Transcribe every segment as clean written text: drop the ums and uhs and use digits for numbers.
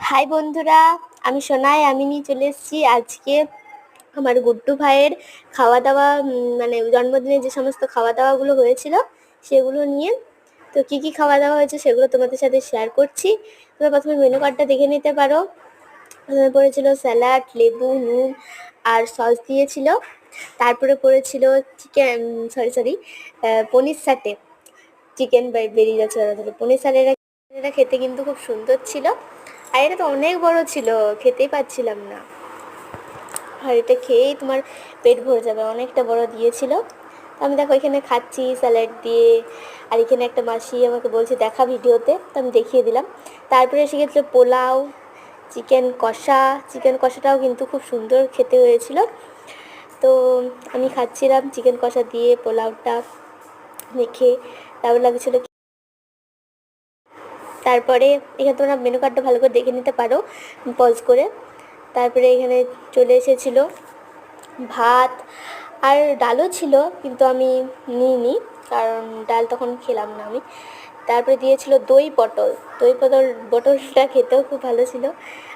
High বন্ধুরা, আমি সোনাই। আমি নিয়ে চলে এসেছি আজকে আমার গুড্ডু ভাইয়ের খাওয়া দাওয়া, মানে জন্মদিনে যে সমস্ত খাওয়া দাওয়াগুলো হয়েছিল সেগুলো নিয়ে। তো কি কি খাওয়া দাওয়া হয়েছে সেগুলো তোমাদের সাথে শেয়ার করছি। তোমরা প্রথমে মেনু কার্ডটা দেখে নিতে পারো। প্রথমে পড়েছিল স্যালাড, লেবু, নুন আর সস দিয়েছিল। তারপরে পড়েছিল চিকেন, সরি, পনির সাটে। চিকেন বেরিয়ে যাচ্ছে তাড়াতাড়ি। পনির সাটেরা খেতে কিন্তু খুব সুন্দর ছিল, আর এটা তো অনেক বড় ছিল, খেতেই পাচ্ছিলাম না। আর এটা খেয়েই তোমার পেট ভরে যাবে, অনেকটা বড় দিয়েছিল। তো আমি দেখো এখানে খাচ্ছি স্যালাড দিয়ে, আর এখানে একটা মাসি আমাকে বলছে দেখা ভিডিওতে, তো আমি দেখিয়ে দিলাম। তারপরে এসে গেছিলো পোলাও, চিকেন কষা। চিকেন কষাটাও কিন্তু খুব সুন্দর খেতে হয়েছিল। তো আমি খাচ্ছিলাম চিকেন কষা দিয়ে পোলাওটা মেখে, তারপর লাগছিল। তারপরে এখানে তোমরা মেনু কার্ডটা ভালো করে দেখে নিতে পারো পজ করে। তারপরে এখানে চলে এসেছিলো ভাত, আর ডালও ছিল, কিন্তু আমি নিইনি কারণ ডাল তখন খেলাম না আমি। তারপরে দিয়েছিল দই পটল। বটলটা খেতেও খুব ভালো ছিল,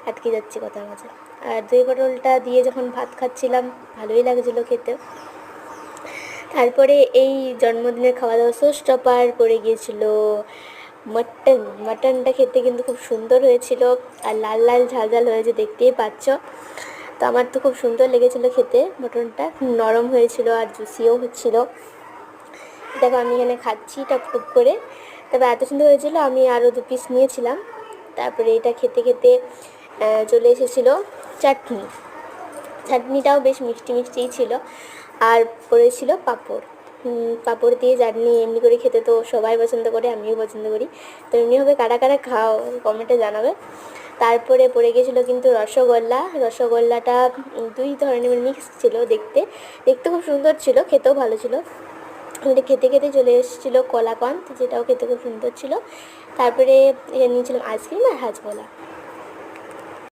আটকে যাচ্ছি কথার মাঝে। আর দই পটলটা দিয়ে যখন ভাত খাচ্ছিলাম ভালোই লাগছিলো খেতে। তারপরে এই জন্মদিনের খাওয়া দাওয়া শো স্টপার পড়ে গিয়েছিলো মাটনটা খেতে কিন্তু খুব সুন্দর হয়েছিল, আর লাল লাল ঝাল ঝাল হয়েছে, দেখতেই পাচ্ছ। তো আমার তো খুব সুন্দর লেগেছিলো খেতে, মটনটা নরম হয়েছিল আর জুসিও হচ্ছিলো। দেখো আমি এখানে খাচ্ছি টপ টপ করে। তবে এত সুন্দর হয়েছিল, আমি আরও 2 পিস নিয়েছিলাম। তারপরে এটা খেতে খেতে চলে এসেছিলো চাটনিটাও বেশ মিষ্টি মিষ্টিই ছিল। আর পড়েছিল পাঁপড়। পাঁপড় দিয়ে চাটনি এমনি করে খেতে তো সবাই পছন্দ করে, আমিও পছন্দ করি। তো এমনিভাবে কারা কারা খাও কমেন্টে জানাবে। তারপরে পড়ে গিয়েছিলো কিন্তু রসগোল্লাটা 2 ধরনের মিক্স ছিল। দেখতে খুব সুন্দর ছিল, খেতেও ভালো ছিল। এটা খেতে খেতে চলে এসেছিলো কলাকন্দ, যেটাও খেতে খুব সুন্দর ছিল। তারপরে নিয়েছিলাম আইসক্রিম আর হাজমোলা।